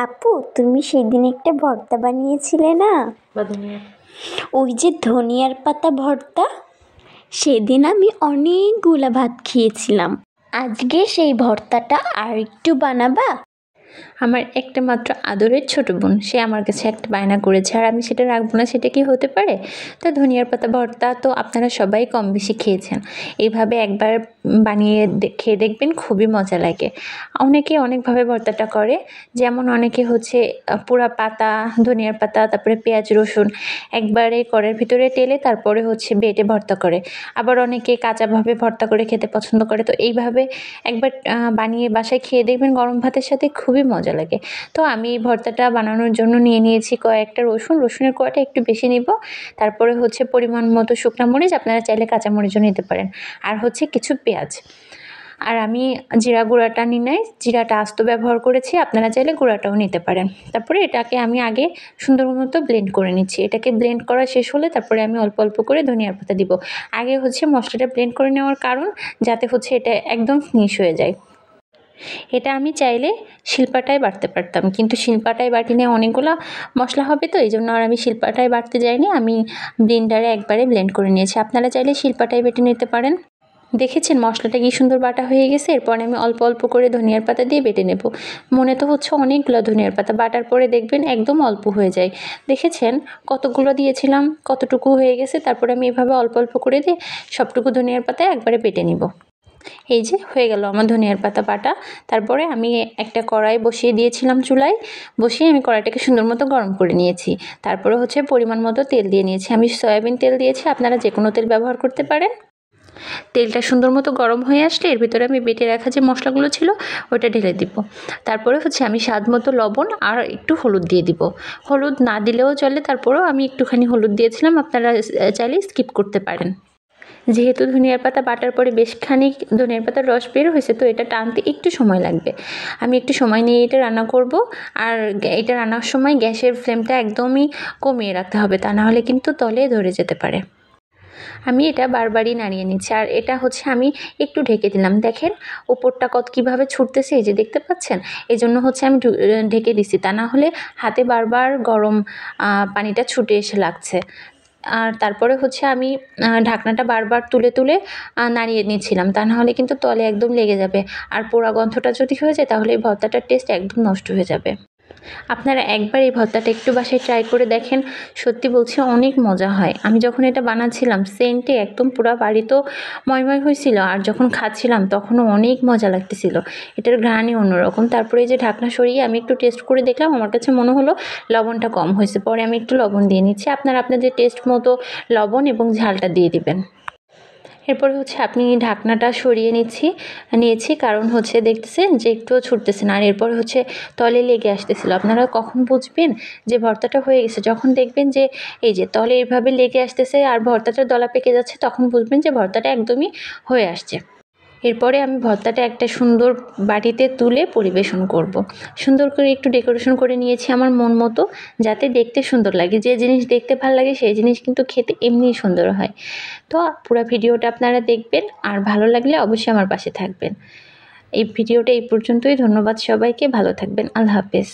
আপু, তুমি সেদিন একটা ভর্তা বানিয়েছিলে না? ওই যে ধনিয়ার পাতা ভর্তা। সেদিন আমি অনেকগুলা ভাত খেয়েছিলাম। আজকে সেই ভর্তাটা আর একটু বানাবা? আমার একটা মাত্র আদরের ছোট বোন, সে আমার কাছে একটা বায়না করেছে, আর আমি সেটা রাখবো না, সেটা কি হতে পারে? তো ধনিয়ার পাতা ভর্তা তো আপনারা সবাই কম বেশি খেয়েছেন। এইভাবে একবার বানিয়ে খেয়ে দেখবেন, খুবই মজা লাগে। অনেকে অনেকভাবে ভর্তাটা করে, যেমন অনেকে হচ্ছে পুরা পাতা, ধনিয়ার পাতা, তারপরে পেঁয়াজ রসুন একবারে কড়াইয়ের ভিতরে টেলে তারপরে হচ্ছে বেটে ভর্তা করে। আবার অনেকে কাঁচাভাবে ভর্তা করে খেতে পছন্দ করে। তো এইভাবে একবার বানিয়ে বাসায় খেয়ে দেখবেন, গরম ভাতের সাথে খুবই মজা লাগে। তো আমি এই ভর্তাটা বানানোর জন্য নিয়ে নিয়েছি কয়েকটা রসুনের কোয়াটা একটু বেশি নিব। তারপরে হচ্ছে পরিমাণ মতো শুকনা মরিচ, আপনারা চাইলে কাঁচা মরিচও নিতে পারেন। আর হচ্ছে কিছু পেঁয়াজ। আর আমি জিরা গুঁড়াটা নিই নাই, জিরাটা আস্ত ব্যবহার করেছি, আপনারা চাইলে গুঁড়াটাও নিতে পারেন। তারপরে এটাকে আমি আগে সুন্দর মতো ব্লেন্ড করে নিচ্ছি। এটাকে ব্লেন্ড করা শেষ হলে তারপরে আমি অল্প অল্প করে ধনিয়ার পাতা দিব। আগে হচ্ছে মশলাটা ব্লেন্ড করে নেওয়ার কারণ যাতে হচ্ছে এটা একদম ফিনিশ হয়ে যায়। এটা আমি চাইলে শিলপাটায় বাটতে পারতাম, কিন্তু শিলপাটায় বাটিলে অনেকগুলো মশলা হবে, তো এই জন্য আর আমি শিলপাটায় বাটতে যাইনি, আমি ব্লেন্ডারে একবারে ব্লেন্ড করে নিয়েছি। আপনারা চাইলে শিলপাটায় বেটে নিতে পারেন। দেখেছেন মশলাটা কি সুন্দর বাটা হয়ে গেছে। এরপরে আমি অল্প অল্প করে ধনিয়ার পাতা দিয়ে বেটে নেব। মনে তো হচ্ছে অনেকগুলো ধনিয়ার পাতা, বাটার পরে দেখবেন একদম অল্প হয়ে যায়। দেখেছেন কতগুলো দিয়েছিলাম, কতটুকু হয়ে গেছে। তারপরে আমি এভাবে অল্প অল্প করে দিয়ে সবটুকু ধনিয়ার পাতা একবারে বেটে নিব। এই যে হয়ে গেল আমার ধনিয়ার পাতা বাটা। তারপরে আমি একটা কড়াই বসিয়ে দিয়েছিলাম, চুলায় বসিয়ে আমি কড়াইটাকে সুন্দর মতো গরম করে নিয়েছি। তারপরে হচ্ছে পরিমাণ মতো তেল দিয়ে নিয়েছি। আমি সয়াবিন তেল দিয়েছি, আপনারা যে কোনো তেল ব্যবহার করতে পারেন। তেলটা সুন্দর মতো গরম হয়ে আসলে এর ভিতরে আমি বেটে রাখা যে মশলাগুলো ছিল ওটা ঢেলে দিব। তারপরে হচ্ছে আমি স্বাদ মতো লবণ আর একটু হলুদ দিয়ে দিব। হলুদ না দিলেও চলে, তারপরেও আমি একটুখানি হলুদ দিয়েছিলাম, আপনারা চাইলে স্কিপ করতে পারেন। যেহেতু ধনিয়ার পাতা বাটার পরে বেশ খানিক ধনিয়ার পাতার রস বের হয়েছে, তো এটা টানতে একটু সময় লাগবে। আমি একটু সময় নিয়ে এটা রান্না করব। আর এটা রান্নার সময় গ্যাসের ফ্লেমটা একদমই কমিয়ে রাখতে হবে, তা না হলে কিন্তু তলে ধরে যেতে পারে। আমি এটা বারবারই নাড়িয়ে নিচ্ছি, আর এটা হচ্ছে আমি একটু ঢেকে দিলাম। দেখেন উপরটা কীভাবে ছুটতেছে, এই যে দেখতে পাচ্ছেন। এই জন্য হচ্ছে আমি ঢেকে দিছি, তা না হলে হাতে বারবার গরম পানিটা ছুটে এসে লাগছে। আর তারপরে হচ্ছে আমি ঢাকনাটা বারবার তুলে তুলে নাড়িয়ে নিচ্ছিলাম, তা না হলে কিন্তু তলে একদম লেগে যাবে। আর পোড়া গন্ধটা যদি হয়ে যায় তাহলে এই ভর্তাটার টেস্ট একদম নষ্ট হয়ে যাবে। আপনারা একবার এই ভর্তাটা একটু বাসায় ট্রাই করে দেখেন, সত্যি বলছি অনেক মজা হয়। আমি যখন এটা বানাচ্ছিলাম সেন্টে একদম পুরো বাড়ি তো ময়ময় হয়েছিল, আর যখন খাচ্ছিলাম তখনও অনেক মজা লাগতেছিল। এটার ঘ্রাণই অন্যরকম। তারপরে এই যে ঢাকনা সরিয়ে আমি একটু টেস্ট করে দেখলাম, আমার কাছে মনে হলো লবণটা কম হয়েছে। পরে আমি একটু লবণ দিয়ে নিচ্ছি, আপনারা আপনাদের টেস্ট মতো লবণ এবং ঝালটা দিয়ে দিবেন। এরপরে হচ্ছে আপনি ঢাকনাটা সরিয়ে নিয়েছি, কারণ হচ্ছে দেখতেছেন যে একটুও ছুটতেছে না, আর এরপরে হচ্ছে তলে লেগে আসতেছিল। আপনারা কখন বুঝবেন যে ভর্তাটা হয়ে গেছে? যখন দেখবেন যে এই যে তলে এইভাবে লেগে আসতেছে আর ভর্তাটার দলা পেকে যাচ্ছে, তখন বুঝবেন যে ভর্তাটা একদমই হয়ে আসছে। এরপরে আমি ভর্তাটা একটা সুন্দর বাটিতে তুলে পরিবেশন করব। সুন্দর করে একটু ডেকোরেশন করে নিয়েছি আমার মন মতো, যাতে দেখতে সুন্দর লাগে। যে জিনিস দেখতে ভালো লাগে সেই জিনিস কিন্তু খেতে এমনিই সুন্দর হয়। তো পুরো ভিডিওটা আপনারা দেখবেন, আর ভালো লাগলে অবশ্যই আমার পাশে থাকবেন। এই ভিডিওটা এই পর্যন্তই। ধন্যবাদ সবাইকে, ভালো থাকবেন, আল্লাহ হাফেজ।